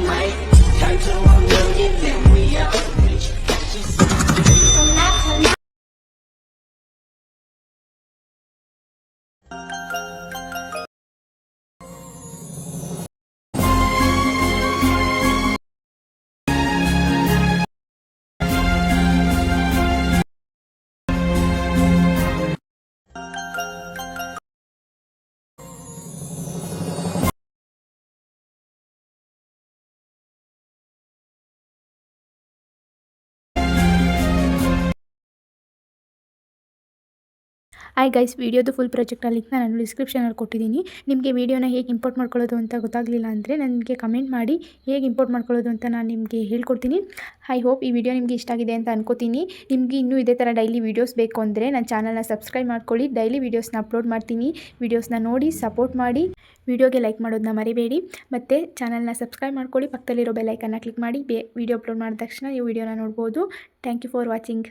might turn to a million, then we up. Hi guys, ವಿಡಿಯೋದು full project ಲಿಂಕ್ನ ನಾನು ಡಿಸ್ಕ್ರಿಪ್ಷನಲ್ಲಿ ಕೊಟ್ಟಿದ್ದೀನಿ. ನಿಮಗೆ ವಿಡಿಯೋನ ಹೇಗೆ ಇಂಪೋರ್ಟ್ ಮಾಡ್ಕೊಳ್ಳೋದು ಅಂತ ಗೊತ್ತಾಗಲಿಲ್ಲ ಅಂದರೆ ನನಗೆ ಕಮೆಂಟ್ ಮಾಡಿ, ಹೇಗೆ ಇಂಪೋರ್ಟ್ ಮಾಡ್ಕೊಳ್ಳೋದು ಅಂತ ನಾನು ನಿಮಗೆ ಹೇಳ್ಕೊಡ್ತೀನಿ. ಐ ಹೋಪ್ ಈ ವಿಡಿಯೋ ನಿಮಗೆ ಇಷ್ಟ ಆಗಿದೆ ಅಂತ ಅನ್ಕೋತೀನಿ. ನಿಮಗೆ ಇನ್ನೂ ಇದೇ ಥರ ಡೈಲಿ ವೀಡಿಯೋಸ್ ಬೇಕು ಅಂದರೆ ನನ್ನ ಚಾನಲ್ನ ಸಬ್ಸ್ಕ್ರೈಬ್ ಮಾಡ್ಕೊಳ್ಳಿ. ಡೈಲಿ ವೀಡಿಯೋಸ್ನ ಅಪ್ಲೋಡ್ ಮಾಡ್ತೀನಿ. ವೀಡಿಯೋಸ್ನ ನೋಡಿ ಸಪೋರ್ಟ್ ಮಾಡಿ. ವಿಡಿಯೋಗೆ ಲೈಕ್ ಮಾಡೋದನ್ನ ಮರಿಬೇಡಿ. ಮತ್ತು ಚಾನಲ್ನ ಸಬ್ಸ್ಕ್ರೈಬ್ ಮಾಡ್ಕೊಳ್ಳಿ. ಪಕ್ಕದಲ್ಲಿರೋ ಬೆಲ್ ಐಕನ್ನ ಕ್ಲಿಕ್ ಮಾಡಿ. ವಿಡಿಯೋ ಅಪ್ಲೋಡ್ ಮಾಡಿದ ತಕ್ಷಣ ನೀವು ವಿಡಿಯೋನ ನೋಡ್ಬೋದು. Thank you for watching.